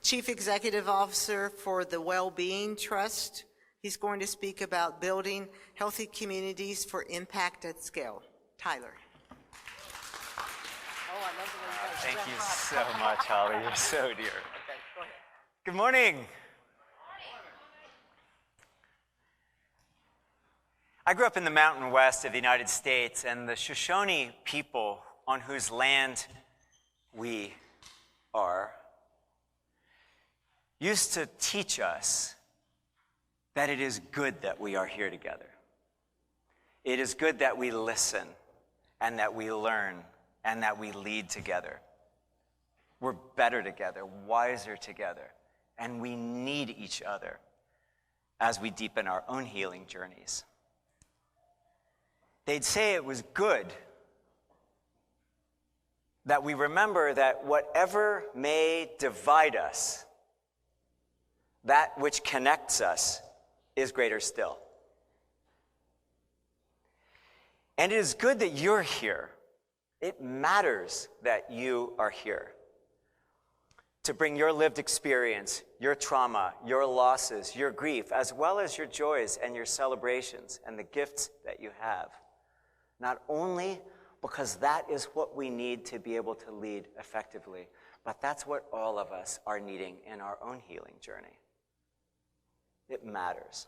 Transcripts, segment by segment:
Chief Executive Officer for the Wellbeing Trust. He's going to speak about building healthy communities for impact at scale. Tyler. Thank you so much, Holly. You're so dear. Okay, go ahead. Good morning. I grew up in the mountain west of the United States, and the Shoshone people on whose land we are used to teach us that it is good that we are here together. It is good that we listen and that we learn and that we lead together. We're better together, wiser together, and we need each other as we deepen our own healing journeys. They'd say it was good that we remember that whatever may divide us, that which connects us is greater still. And it is good that you're here. It matters that you are here to bring your lived experience, your trauma, your losses, your grief, as well as your joys and your celebrations and the gifts that you have. Not only because that is what we need to be able to lead effectively, but that's what all of us are needing in our own healing journey. It matters.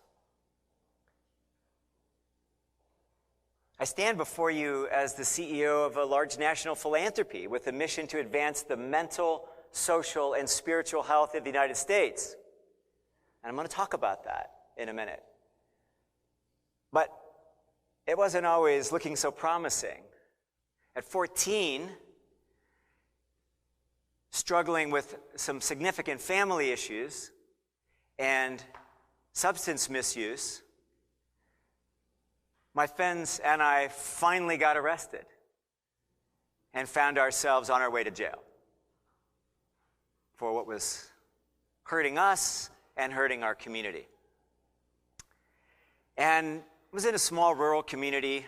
I stand before you as the CEO of a large national philanthropy with a mission to advance the mental, social, and spiritual health of the United States. And I'm going to talk about that in a minute. But it wasn't always looking so promising. At 14, struggling with some significant family issues and substance misuse, my friends and I finally got arrested and found ourselves on our way to jail for what was hurting us and hurting our community. And it was in a small rural community,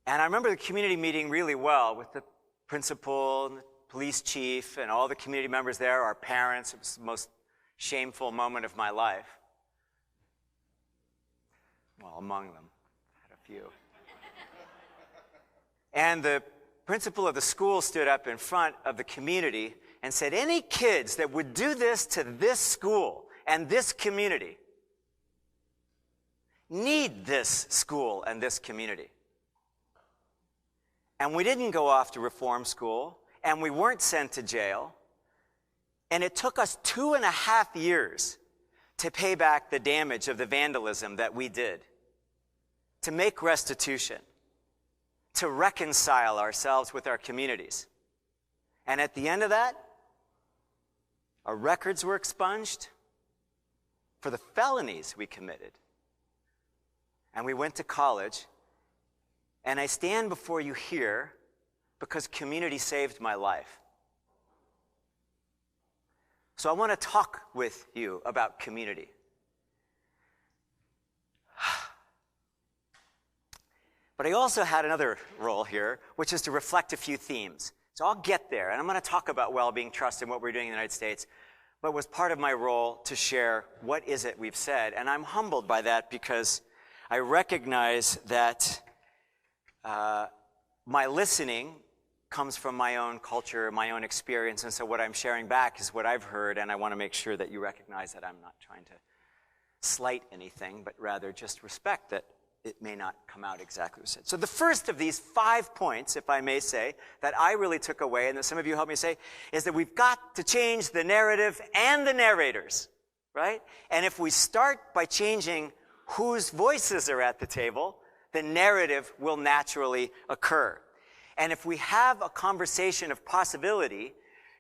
and I remember the community meeting really well with the principal and the police chief and all the community members there, our parents. It was the most shameful moment of my life. Well, among them, I had a few. And the principal of the school stood up in front of the community and said, any kids that would do this to this school and this community need this school and this community. And we didn't go off to reform school, and we weren't sent to jail, and it took us 2.5 years to pay back the damage of the vandalism that we did, to make restitution, to reconcile ourselves with our communities. And at the end of that, our records were expunged for the felonies we committed. And we went to college, and I stand before you here because community saved my life. So I want to talk with you about community. But I also had another role here, which is to reflect a few themes. So I'll get there, and I'm going to talk about well-being, trust, and what we're doing in the United States. But it was part of my role to share what is it we've said. And I'm humbled by that because I recognize that my listening comes from my own culture, my own experience, and so what I'm sharing back is what I've heard, and I want to make sure that you recognize that I'm not trying to slight anything, but rather just respect that it may not come out exactly as said. So the first of these 5 points, if I may say, that I really took away, and that some of you helped me say, is that we've got to change the narrative and the narrators, right? And if we start by changing whose voices are at the table, the narrative will naturally occur. And if we have a conversation of possibility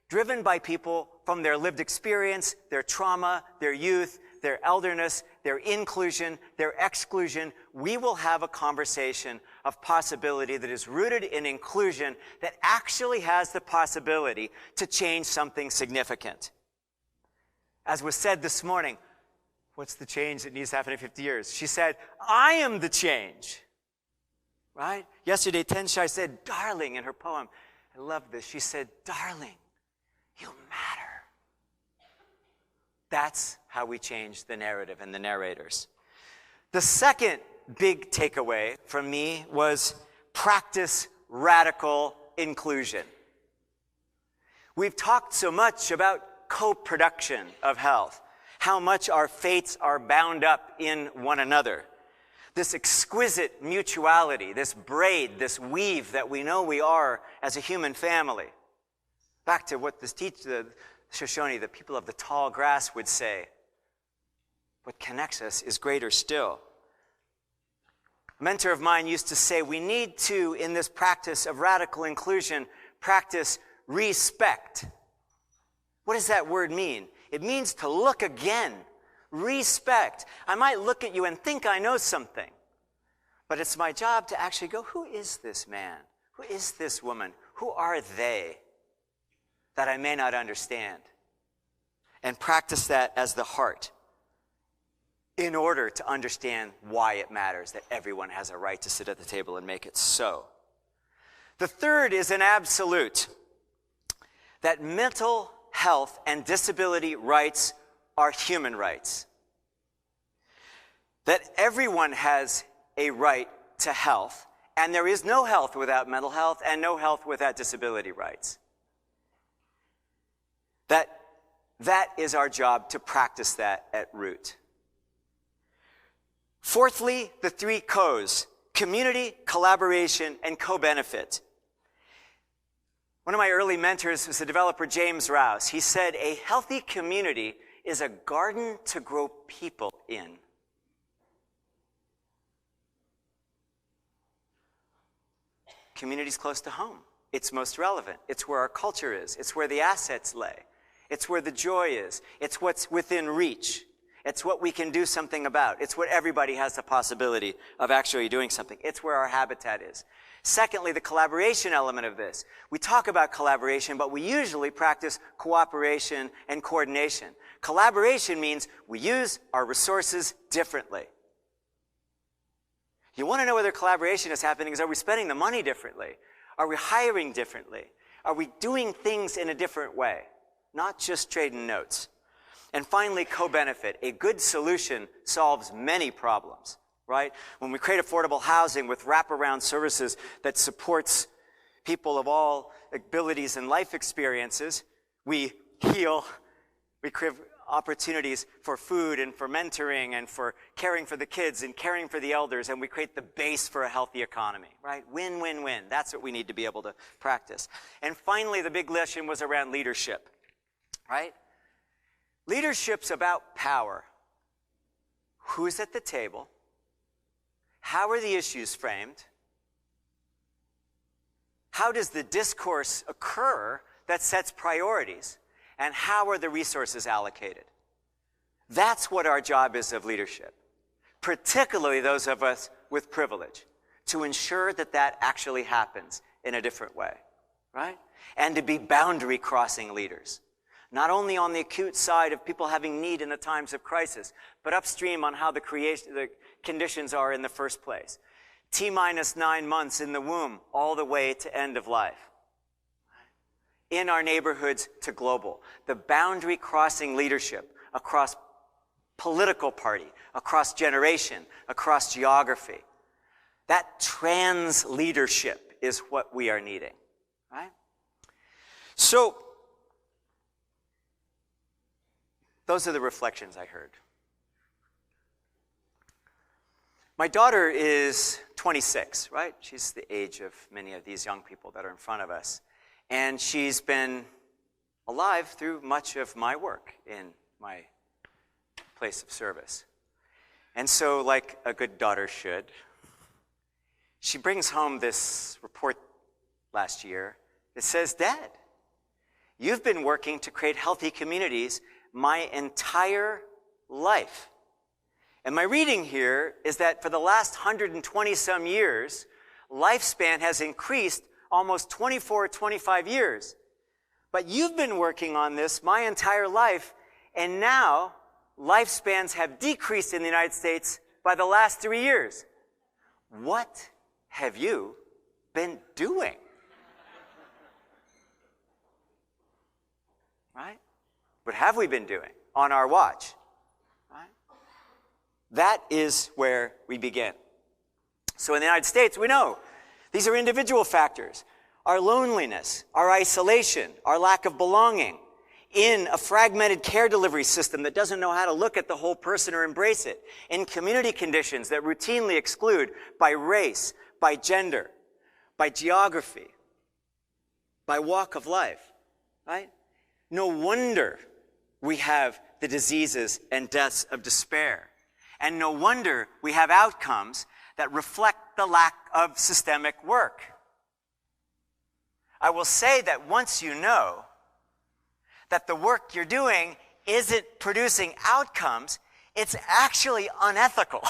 driven by people from their lived experience, their trauma, their youth, their elderness, their inclusion, their exclusion, we will have a conversation of possibility that is rooted in inclusion that actually has the possibility to change something significant. As was said this morning, what's the change that needs to happen in 50 years? She said, I am the change. Right? Yesterday, Tenshai said, darling, in her poem. I love this. She said, darling, you matter. That's how we change the narrative and the narrators. The second big takeaway from me was practice radical inclusion. We've talked so much about co-production of health, how much our fates are bound up in one another. This exquisite mutuality, this braid, this weave that we know we are as a human family. Back to what this the Shoshone, the people of the tall grass, would say. What connects us is greater still. A mentor of mine used to say, we need to, in this practice of radical inclusion, practice respect. What does that word mean? It means to look again. Respect. I might look at you and think I know something, but it's my job to actually go, who is this man? Who is this woman? Who are they that I may not understand? And practice that as the heart in order to understand why it matters that everyone has a right to sit at the table and make it so. The third is an absolute, that mental health and disability rights are human rights. That everyone has a right to health, and there is no health without mental health and no health without disability rights. That is our job to practice that at root. Fourthly, the three co's: community, collaboration, and co-benefit. One of my early mentors was the developer James Rouse. He said, a healthy community is a garden to grow people in. Community's close to home. It's most relevant. It's where our culture is. It's where the assets lay. It's where the joy is. It's what's within reach. It's what we can do something about. It's what everybody has the possibility of actually doing something. It's where our habitat is. Secondly, the collaboration element of this. We talk about collaboration, but we usually practice cooperation and coordination. Collaboration means we use our resources differently. You want to know whether collaboration is happening is, are we spending the money differently? Are we hiring differently? Are we doing things in a different way? Not just trading notes. And finally, co-benefit. A good solution solves many problems, right? When we create affordable housing with wraparound services that supports people of all abilities and life experiences, we heal, we create opportunities for food and for mentoring and for caring for the kids and caring for the elders, and we create the base for a healthy economy, right? Win, win, win. That's what we need to be able to practice. And finally, the big lesson was around leadership, right? Leadership's about power. Who's at the table? How are the issues framed? How does the discourse occur that sets priorities? And how are the resources allocated? That's what our job is of leadership, particularly those of us with privilege, to ensure that that actually happens in a different way, right? And to be boundary-crossing leaders, not only on the acute side of people having need in the times of crisis, but upstream on how the conditions are in the first place. T-minus 9 months in the womb, all the way to end of life. In our neighborhoods to global. The boundary-crossing leadership across political party, across generation, across geography. That trans leadership is what we are needing, right? So, those are the reflections I heard. My daughter is 26, right? She's the age of many of these young people that are in front of us. And she's been alive through much of my work in my place of service. And so, like a good daughter should, she brings home this report last year that says, Dad, you've been working to create healthy communities my entire life. And my reading here is that for the last 120 some years, lifespan has increased almost 24, 25 years. But you've been working on this my entire life, and now lifespans have decreased in the United States by the last 3 years. What have you been doing? Right? What have we been doing? on our watch. Right? That is where we begin. So in the United States, we know these are individual factors. Our loneliness, our isolation, our lack of belonging in a fragmented care delivery system that doesn't know how to look at the whole person or embrace it, in community conditions that routinely exclude by race, by gender, by geography, by walk of life, right? No wonder we have the diseases and deaths of despair. And no wonder we have outcomes that reflect the lack of systemic work. I will say that once you know that the work you're doing isn't producing outcomes, it's actually unethical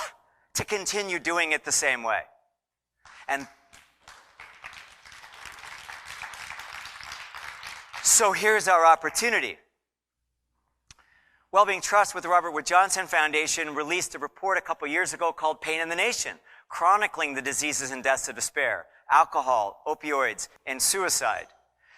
to continue doing it the same way. And so here's our opportunity. Wellbeing Trust with the Robert Wood Johnson Foundation released a report a couple years ago called Pain in the Nation, chronicling the diseases and deaths of despair, alcohol, opioids, and suicide.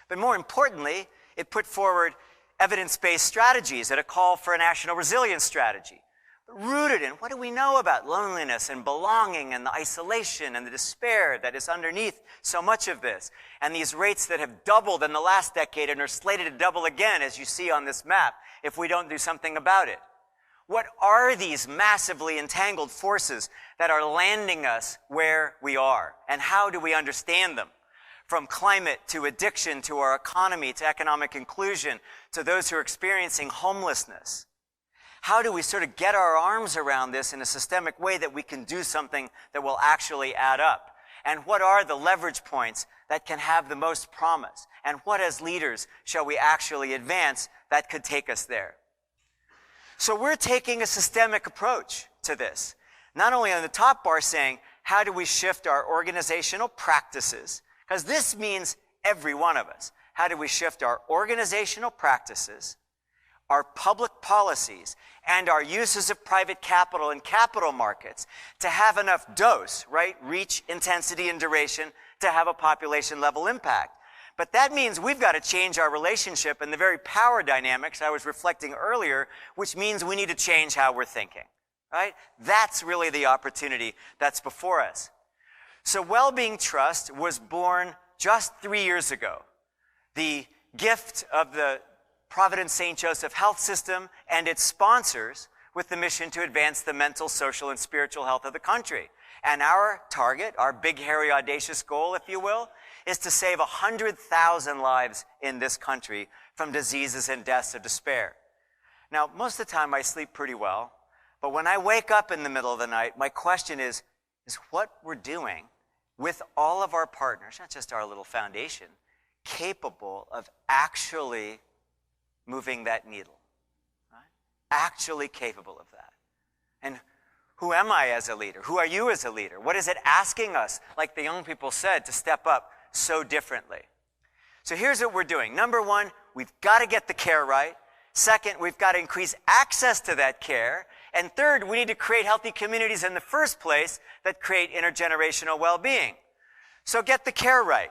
But more importantly, it put forward evidence-based strategies at a call for a national resilience strategy, rooted in what do we know about loneliness and belonging and the isolation and the despair that is underneath so much of this, and these rates that have doubled in the last decade and are slated to double again, as you see on this map, if we don't do something about it. What are these massively entangled forces that are landing us where we are, and how do we understand them? From climate to addiction to our economy to economic inclusion to those who are experiencing homelessness. How do we sort of get our arms around this in a systemic way that we can do something that will actually add up? And what are the leverage points that can have the most promise? And what as leaders shall we actually advance that could take us there? So we're taking a systemic approach to this. Not only on the top bar saying, how do we shift our organizational practices? Because this means every one of us. How do we shift our organizational practices, our public policies, and our uses of private capital and capital markets to have enough dose, right? Reach, intensity, and duration to have a population level impact. But that means we've got to change our relationship and the very power dynamics I was reflecting earlier, which means we need to change how we're thinking, right? That's really the opportunity that's before us. So Wellbeing Trust was born just 3 years ago. The gift of the Providence St. Joseph Health System and its sponsors with the mission to advance the mental, social, and spiritual health of the country. And our target, our big, hairy, audacious goal, if you will, is to save 100,000 lives in this country from diseases and deaths of despair. Now, most of the time I sleep pretty well, but when I wake up in the middle of the night, my question is what we're doing with all of our partners, not just our little foundation, capable of actually moving that needle, right? Actually capable of that. And who am I as a leader? Who are you as a leader? What is it asking us, like the young people said, to step up so differently? So here's what we're doing. Number one, we've got to get the care right. Second, we've got to increase access to that care. And third, we need to create healthy communities in the first place that create intergenerational well-being. So get the care right.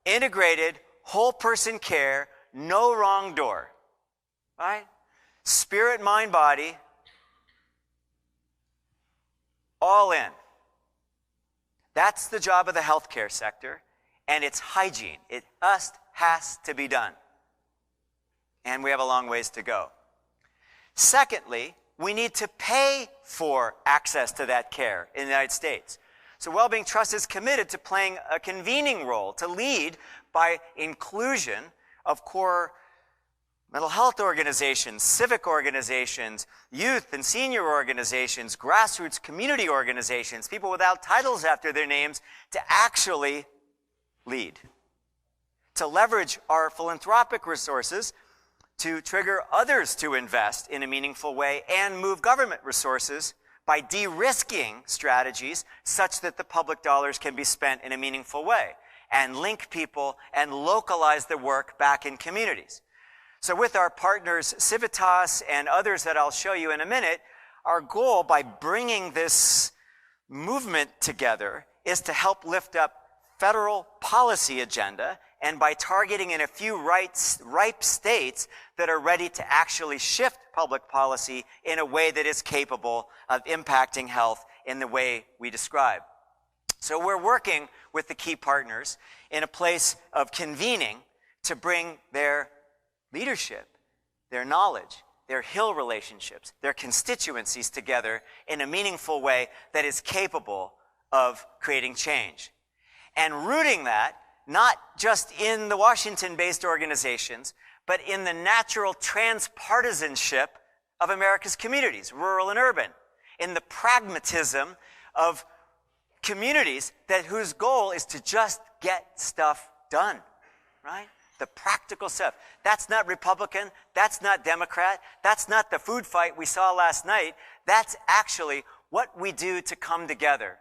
Integrated, whole person care, no wrong door. Right? Spirit, mind, body, all in. That's the job of the healthcare sector, and it's hygiene. It has to be done. And we have a long ways to go. Secondly, we need to pay for access to that care in the United States. So Wellbeing Trust is committed to playing a convening role, to lead by inclusion of core mental health organizations, civic organizations, youth and senior organizations, grassroots community organizations, people without titles after their names, to actually lead. To leverage our philanthropic resources to trigger others to invest in a meaningful way and move government resources by de-risking strategies such that the public dollars can be spent in a meaningful way and link people and localize the work back in communities. So with our partners Civitas and others that I'll show you in a minute, our goal by bringing this movement together is to help lift up federal policy agenda and by targeting in a few ripe states that are ready to actually shift public policy in a way that is capable of impacting health in the way we describe. So we're working with the key partners in a place of convening to bring their leadership, their knowledge, their Hill relationships, their constituencies together in a meaningful way that is capable of creating change. And rooting that, not just in the Washington-based organizations, but in the natural transpartisanship of America's communities, rural and urban, in the pragmatism of communities whose goal is to just get stuff done, right? The practical stuff. That's not Republican, that's not Democrat, that's not the food fight we saw last night. That's actually what we do to come together,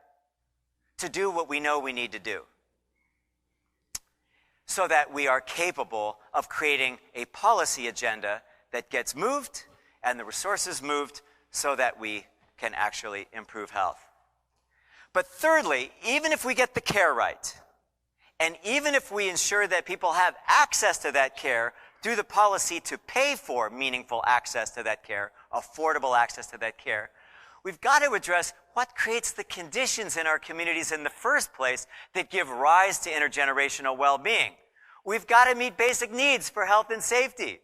to do what we know we need to do, so that we are capable of creating a policy agenda that gets moved and the resources moved so that we can actually improve health. But thirdly, even if we get the care right, and even if we ensure that people have access to that care through the policy to pay for meaningful access to that care, affordable access to that care, we've got to address what creates the conditions in our communities in the first place that give rise to intergenerational well-being. We've got to meet basic needs for health and safety.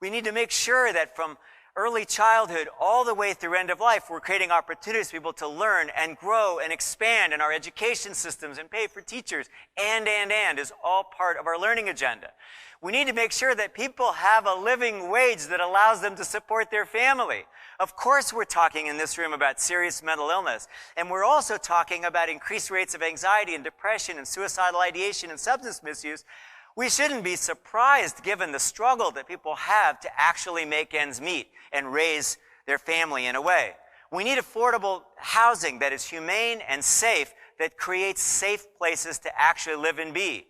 We need to make sure that from early childhood all the way through end of life, we're creating opportunities for people to learn and grow and expand in our education systems and pay for teachers, and is all part of our learning agenda. We need to make sure that people have a living wage that allows them to support their family. Of course, we're talking in this room about serious mental illness, and we're also talking about increased rates of anxiety and depression and suicidal ideation and substance misuse. We shouldn't be surprised given the struggle that people have to actually make ends meet and raise their family in a way. We need affordable housing that is humane and safe, that creates safe places to actually live and be.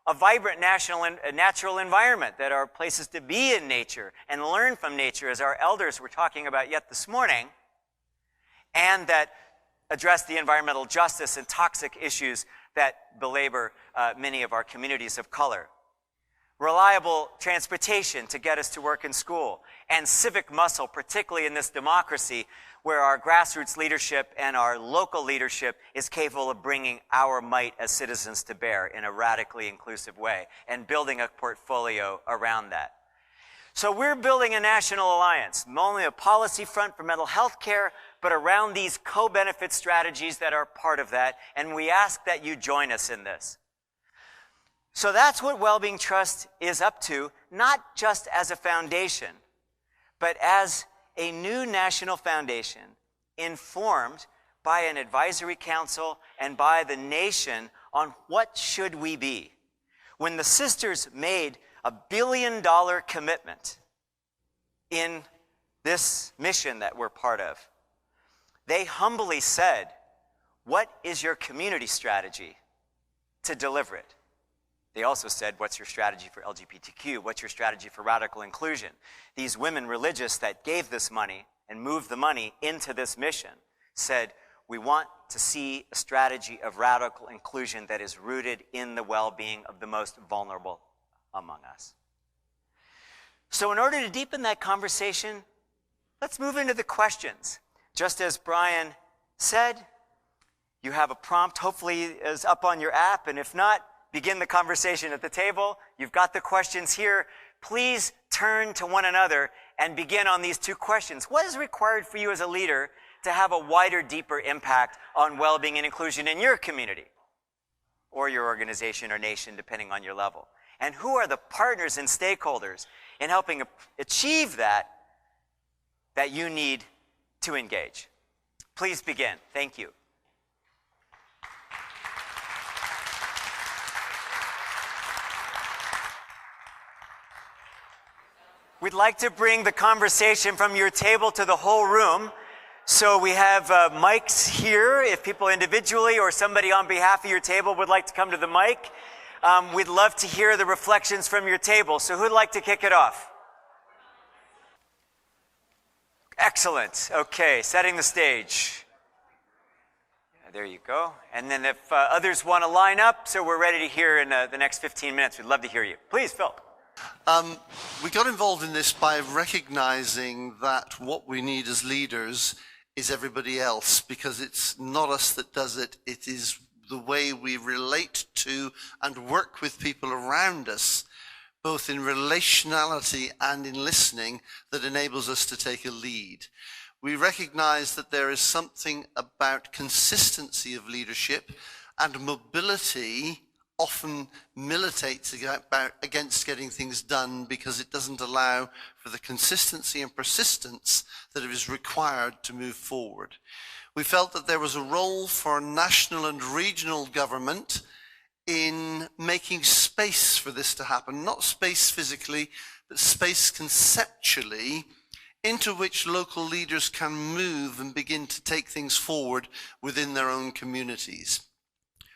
A vibrant natural environment that are places to be in nature and learn from nature, as our elders were talking about yet this morning, and that address the environmental justice and toxic issues that belabor many of our communities of color. Reliable transportation to get us to work and school, and civic muscle, particularly in this democracy where our grassroots leadership and our local leadership is capable of bringing our might as citizens to bear in a radically inclusive way and building a portfolio around that. So we're building a national alliance, not only a policy front for mental health care, but around these co-benefit strategies that are part of that, and we ask that you join us in this. So that's what Wellbeing Trust is up to, not just as a foundation, but as a new national foundation informed by an advisory council and by the nation on what should we be. When the sisters made a $1 billion commitment in this mission that we're part of, they humbly said, what is your community strategy to deliver it? They also said, what's your strategy for LGBTQ? What's your strategy for radical inclusion? These women religious that gave this money and moved the money into this mission said, we want to see a strategy of radical inclusion that is rooted in the well-being of the most vulnerable among us. So in order to deepen that conversation, let's move into the questions. Just as Brian said, you have a prompt, hopefully is up on your app, and if not, begin the conversation at the table. You've got the questions here. Please turn to one another and begin on these two questions. What is required for you as a leader to have a wider, deeper impact on well-being and inclusion in your community or your organization or nation, depending on your level? And who are the partners and stakeholders in helping achieve that you need to engage? Please begin. Thank you. We'd like to bring the conversation from your table to the whole room. So we have mics here. If people individually or somebody on behalf of your table would like to come to the mic, we'd love to hear the reflections from your table. So who'd like to kick it off? Excellent. Okay, setting the stage. there you go. And then if others want to line up, so we're ready to hear in the next 15 minutes, we'd love to hear you. Please, Phil. We got involved in this by recognizing that what we need as leaders is everybody else, because it's not us that does it. It is the way we relate to and work with people around us, both in relationality and in listening, that enables us to take a lead. We recognize that there is something about consistency of leadership, and mobility often militates against getting things done because it doesn't allow for the consistency and persistence that is required to move forward. We felt that there was a role for national and regional government in making space for this to happen, not space physically, but space conceptually, into which local leaders can move and begin to take things forward within their own communities.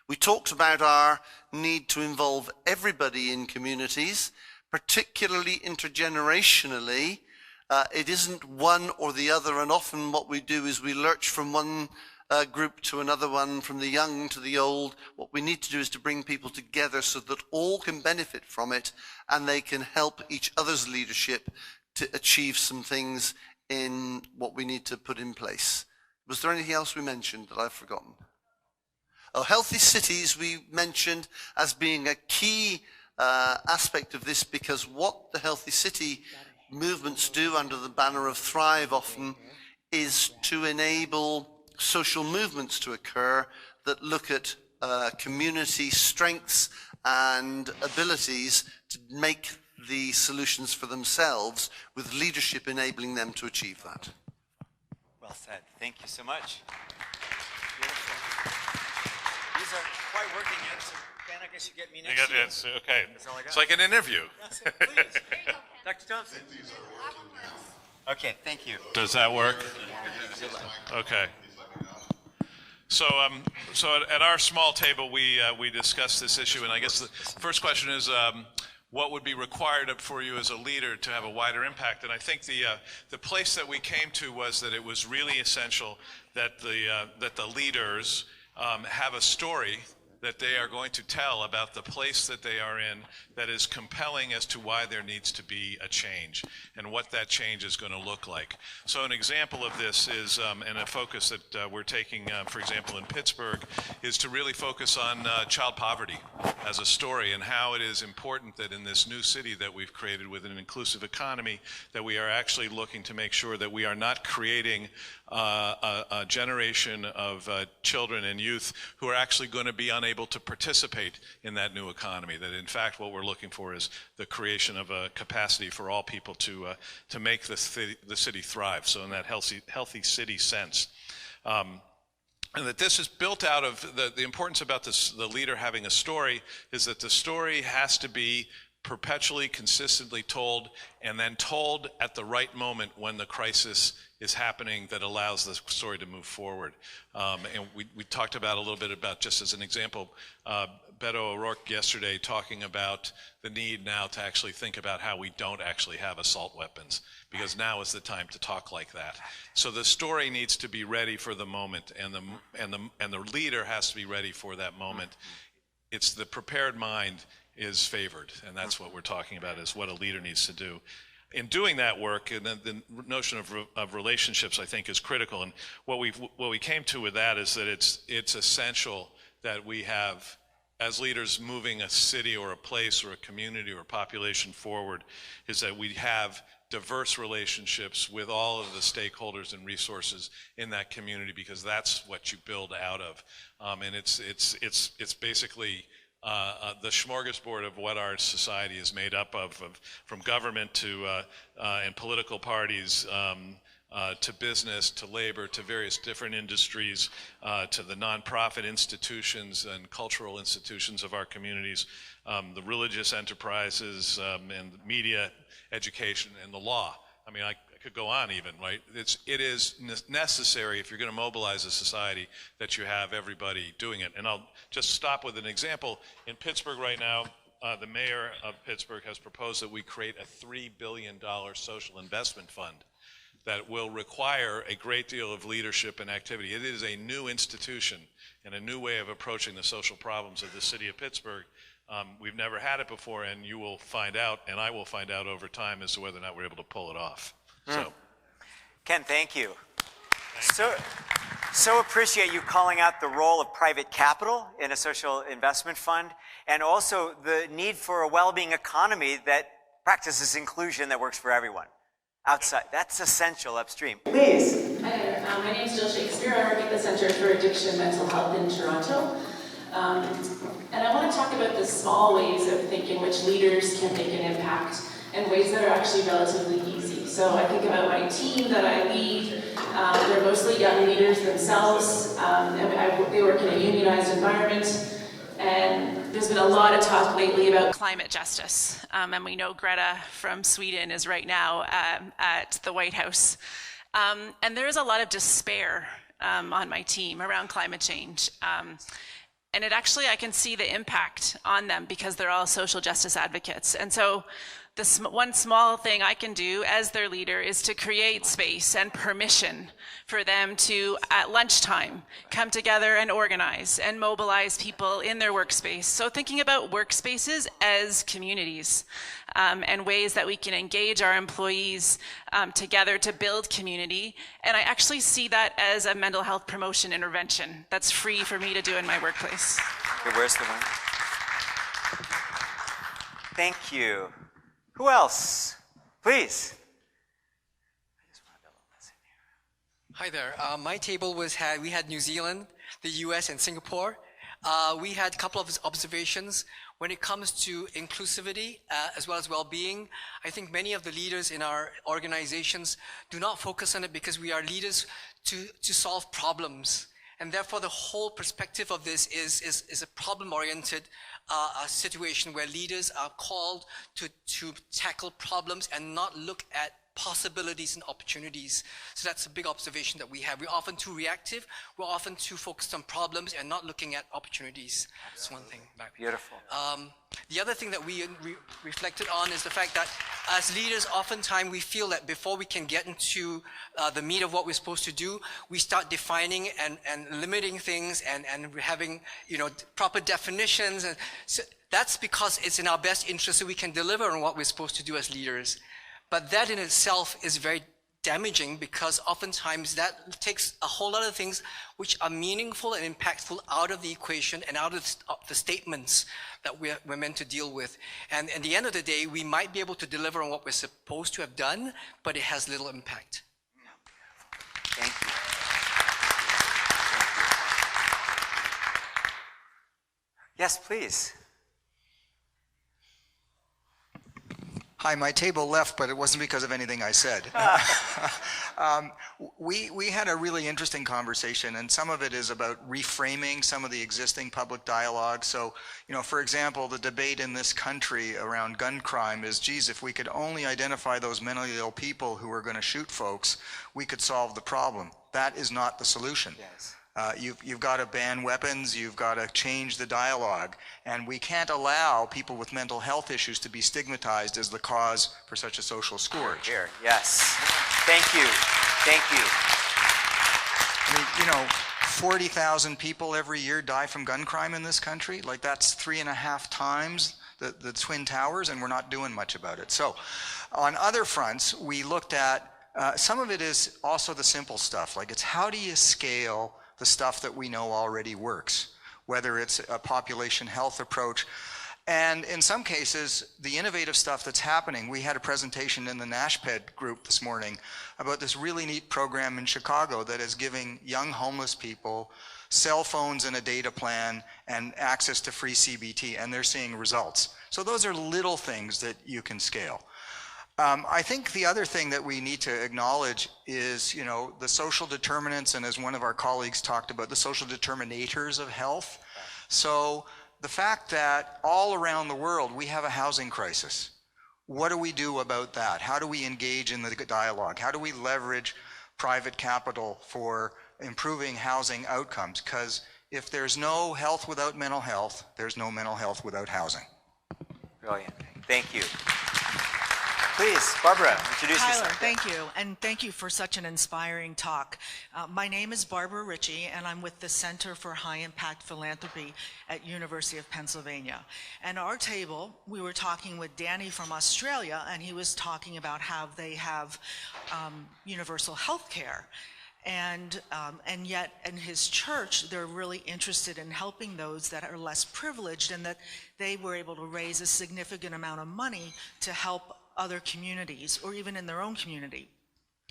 We talked about our need to involve everybody in communities, particularly intergenerationally. It isn't one or the other, and often what we do is we lurch from one group to another one, from the young to the old. What we need to do is to bring people together so that all can benefit from it, and they can help each other's leadership to achieve some things in what we need to put in place. Was there anything else we mentioned that I've forgotten? Oh, healthy cities we mentioned as being a key aspect of this, because what the healthy city movements do under the banner of Thrive often is to enable social movements to occur that look at community strengths and abilities to make the solutions for themselves, with leadership enabling them to achieve that. Well said. Thank you so much. Beautiful. These are quite working in, so Dan, I guess you get me next to you. It's okay. That's all I got. It's like an interview. That's it, please. Dr. Thompson. Okay, thank you. Does that work? Okay. So at our small table, we discussed this issue, and I guess the first question is, what would be required for you as a leader to have a wider impact? And I think the place that we came to was that it was really essential that the leaders have a story that they are going to tell about the place that they are in that is compelling as to why there needs to be a change and what that change is going to look like. So an example of this is, and a focus that we're taking, for example, in Pittsburgh, is to really focus on child poverty as a story, and how it is important that in this new city that we've created with an inclusive economy, that we are actually looking to make sure that we are not creating a generation of children and youth who are actually going to be unable to participate in that new economy. That in fact what we're looking for is the creation of a capacity for all people to make the city thrive. So in that healthy city sense. And that this is built out of the importance about this, the leader having a story, is that the story has to be perpetually, consistently told, and then told at the right moment when the crisis is happening that allows the story to move forward. And we talked about a little bit about, just as an example, Beto O'Rourke yesterday talking about the need now to actually think about how we don't actually have assault weapons, because now is the time to talk like that. So the story needs to be ready for the moment, and the leader has to be ready for that moment. It's the prepared mind is favored, and that's what we're talking about, is what a leader needs to do. In doing that work, and then the notion of relationships, I think, is critical. And what we came to with that is that it's essential that we have, as leaders moving a city or a place or a community or a population forward, is that we have diverse relationships with all of the stakeholders and resources in that community, because that's what you build out of. And it's basically the smorgasbord of what our society is made up of from government to and political parties, to business, to labor, to various different industries, to the nonprofit institutions and cultural institutions of our communities, the religious enterprises, and media, education, and the law. I mean, I could go on even, right? It is necessary, if you're going to mobilize a society, that you have everybody doing it. And I'll just stop with an example. In Pittsburgh right now, the mayor of Pittsburgh has proposed that we create a $3 billion social investment fund that will require a great deal of leadership and activity. It is a new institution and a new way of approaching the social problems of the city of Pittsburgh. We've never had it before, and you will find out, and I will find out over time as to whether or not we're able to pull it off. So, Ken, thank you. So appreciate you calling out the role of private capital in a social investment fund, and also the need for a well-being economy that practices inclusion that works for everyone. Outside, that's essential upstream. Please. Hi there, my name is Jill Shakespeare. I work at the Center for Addiction and Mental Health in Toronto. And I want to talk about the small ways of thinking which leaders can make an impact and ways that are actually relatively easy. So I think about my team that I lead. They're mostly young leaders themselves, and they work in a unionized environment. And there's been a lot of talk lately about climate justice. And we know Greta from Sweden is right now at the White House. And there is a lot of despair on my team around climate change. And it actually, I can see the impact on them because they're all social justice advocates. And so this one small thing I can do as their leader is to create space and permission for them to, at lunchtime, come together and organize and mobilize people in their workspace. So thinking about workspaces as communities and ways that we can engage our employees together to build community. And I actually see that as a mental health promotion intervention that's free for me to do in my workplace. Okay, where's the one? Thank you. Who else? Please. Hi there. My table we had New Zealand, the US, and Singapore. We had a couple of observations. When it comes to inclusivity as well as well-being, I think many of the leaders in our organizations do not focus on it because we are leaders to solve problems. And therefore, the whole perspective of this is a problem-oriented situation where leaders are called to tackle problems and not look at possibilities and opportunities. So that's a big observation that we have. We're often too reactive. We're often too focused on problems and not looking at opportunities. That's one thing. Beautiful. The other thing that we reflected on is the fact that as leaders, oftentimes we feel that before we can get into the meat of what we're supposed to do, we start defining and limiting things and having, proper definitions. And so that's because it's in our best interest so we can deliver on what we're supposed to do as leaders. But that in itself is very damaging because oftentimes that takes a whole lot of things which are meaningful and impactful out of the equation and out of the statements that we're meant to deal with. And at the end of the day, we might be able to deliver on what we're supposed to have done, but it has little impact. Thank you. Yes, please. Hi, my table left, but it wasn't because of anything I said. We had a really interesting conversation, and some of it is about reframing some of the existing public dialogue. So, for example, the debate in this country around gun crime is, geez, if we could only identify those mentally ill people who are going to shoot folks, we could solve the problem. That is not the solution. Yes. You've got to ban weapons, you've got to change the dialogue, and we can't allow people with mental health issues to be stigmatized as the cause for such a social scourge. Here, yes. Thank you. Thank you. I mean, 40,000 people every year die from gun crime in this country. Like, that's 3.5 times the Twin Towers, and we're not doing much about it. So, on other fronts, we looked at, some of it is also the simple stuff, like it's how do you scale the stuff that we know already works, whether it's a population health approach. And in some cases, the innovative stuff that's happening, we had a presentation in the NASHPED group this morning about this really neat program in Chicago that is giving young homeless people cell phones and a data plan and access to free CBT, and they're seeing results. So those are little things that you can scale. I think the other thing that we need to acknowledge is, the social determinants, and as one of our colleagues talked about, the social determinators of health. So the fact that all around the world we have a housing crisis. What do we do about that? How do we engage in the dialogue? How do we leverage private capital for improving housing outcomes? Because if there's no health without mental health, there's no mental health without housing. Brilliant. Thank you. Please, Barbara, introduce Tyler, yourself. thank you, and thank you for such an inspiring talk. My name is Barbara Ritchie, and I'm with the Center for High Impact Philanthropy at University of Pennsylvania. And our table, we were talking with Danny from Australia, and he was talking about how they have universal health care. And yet in his church, they're really interested in helping those that are less privileged, and that they were able to raise a significant amount of money to help other communities, or even in their own community.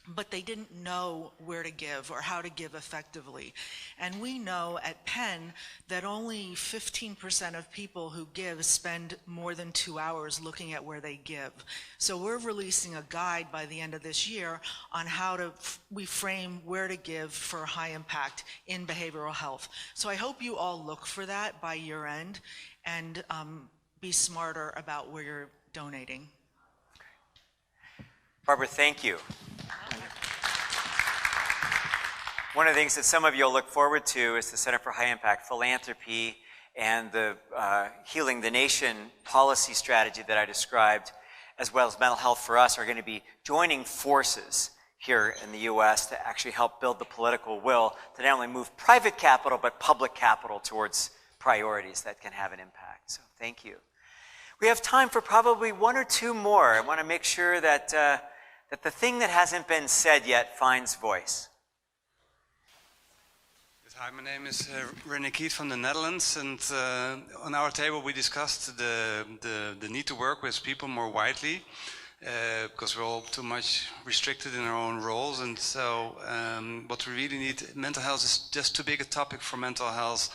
But they didn't know where to give or how to give effectively. And we know at Penn that only 15% of people who give spend more than 2 hours looking at where they give. So we're releasing a guide by the end of this year on how to we frame where to give for high impact in behavioral health. So I hope you all look for that by year end and be smarter about where you're donating. Barbara, thank you. One of the things that some of you will look forward to is the Center for High Impact Philanthropy and the Healing the Nation policy strategy that I described, as well as mental health for us, are going to be joining forces here in the U.S. to actually help build the political will to not only move private capital, but public capital towards priorities that can have an impact. So thank you. We have time for probably one or two more. I want to make sure that that the thing that hasn't been said yet finds voice. Hi, my name is René Kiet from the Netherlands, and on our table we discussed the need to work with people more widely because we're all too much restricted in our own roles, and so what we really need, mental health is just too big a topic for mental health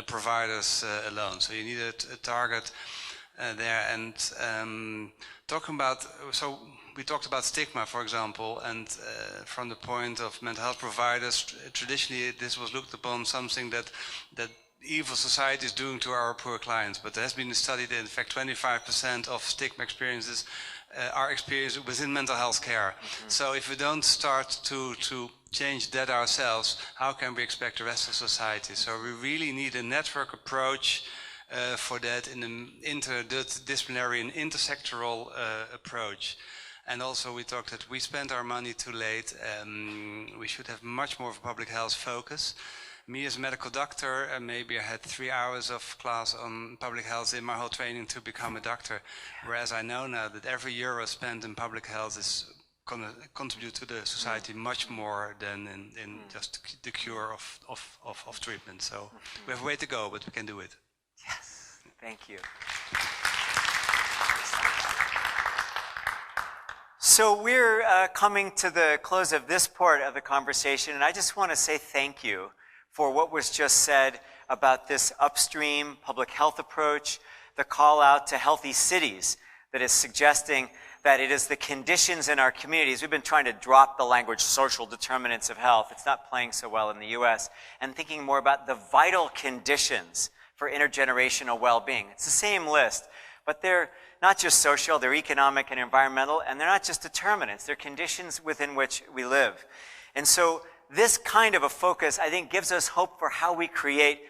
providers alone, so you need a target there. And talking about, so we talked about stigma, for example, and from the point of mental health providers, traditionally this was looked upon something that evil society is doing to our poor clients. But there has been a study that in fact 25% of stigma experiences are experienced within mental health care. Mm-hmm. So if we don't start to change that ourselves, how can we expect the rest of society? So we really need a network approach for that, in an interdisciplinary and intersectoral approach. And also we talked that we spend our money too late. We should have much more of a public health focus. Me as a medical doctor, maybe I had 3 hours of class on public health in my whole training to become a doctor. Whereas I know now that every euro spent in public health is going to contribute to the society much more than in just the cure of treatment. So we have a way to go, but we can do it. Yes, thank you. So we're coming to the close of this part of the conversation, and I just want to say thank you for what was just said about this upstream public health approach, the call out to healthy cities that is suggesting that it is the conditions in our communities. We've been trying to drop the language social determinants of health. It's not playing so well in the US, and thinking more about the vital conditions for intergenerational well-being. It's the same list, but they're not just social, they're economic and environmental, and they're not just determinants, they're conditions within which we live. And so this kind of a focus, I think, gives us hope for how we create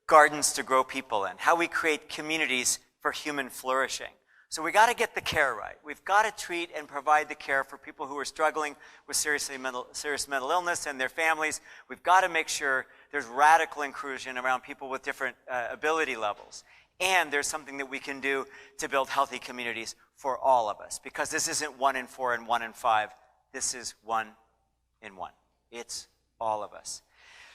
gardens to grow people in, how we create communities for human flourishing. So we got to get the care right. We've got to treat and provide the care for people who are struggling with serious mental illness and their families. We've got to make sure there's radical inclusion around people with different ability levels. And there's something that we can do to build healthy communities for all of us. Because this isn't 1 in 4 and 1 in 5. This is 1 in 1. It's all of us.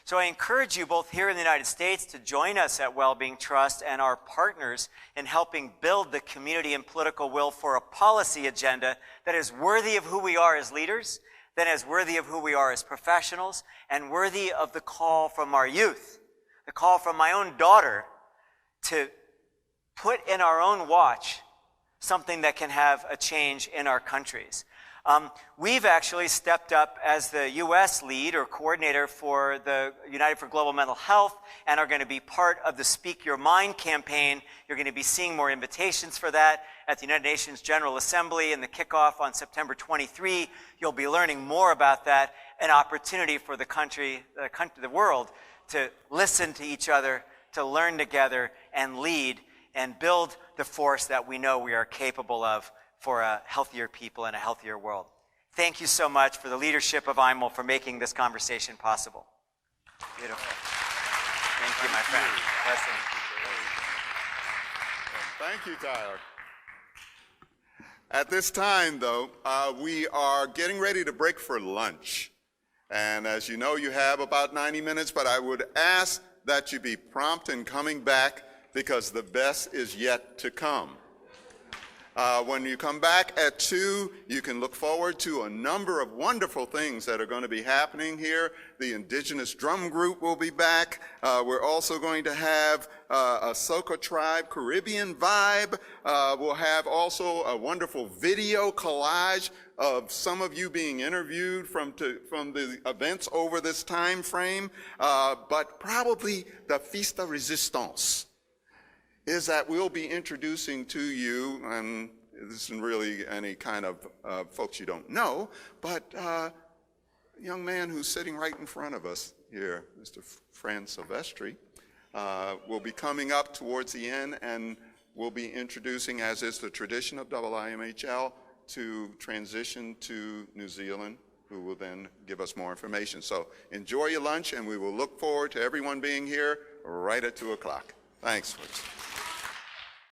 So I encourage you both here in the United States to join us at Wellbeing Trust and our partners in helping build the community and political will for a policy agenda that is worthy of who we are as leaders, that is worthy of who we are as professionals, and worthy of the call from our youth, the call from my own daughter to put in our own watch something that can have a change in our countries. We've actually stepped up as the U.S. lead or coordinator for the United for Global Mental Health and are going to be part of the Speak Your Mind campaign. You're going to be seeing more invitations for that at the United Nations General Assembly and the kickoff on September 23. You'll be learning more about that, an opportunity for the world to listen to each other, to learn together and lead and build the force that we know we are capable of for a healthier people and a healthier world. Thank you so much for the leadership of IIMHL for making this conversation possible. Beautiful. Thank you, my friend. Blessing. Thank you, Tyler. At this time, though, we are getting ready to break for lunch. And as you know, you have about 90 minutes, but I would ask that you be prompt in coming back because the best is yet to come. When you come back at 2, you can look forward to a number of wonderful things that are going to be happening here. The Indigenous Drum Group will be back. We're also going to have a Soca Tribe Caribbean vibe. We'll have also a wonderful video collage of some of you being interviewed from the events over this time frame. But probably the Fista Resistance is that we'll be introducing to you, and this isn't really any kind of folks you don't know, but a young man who's sitting right in front of us here, Mr. Fran Silvestri, will be coming up towards the end and will be introducing, as is the tradition of IIMHL, to transition to New Zealand, who will then give us more information. So enjoy your lunch, and we will look forward to everyone being here right at 2 o'clock. Thanks, folks.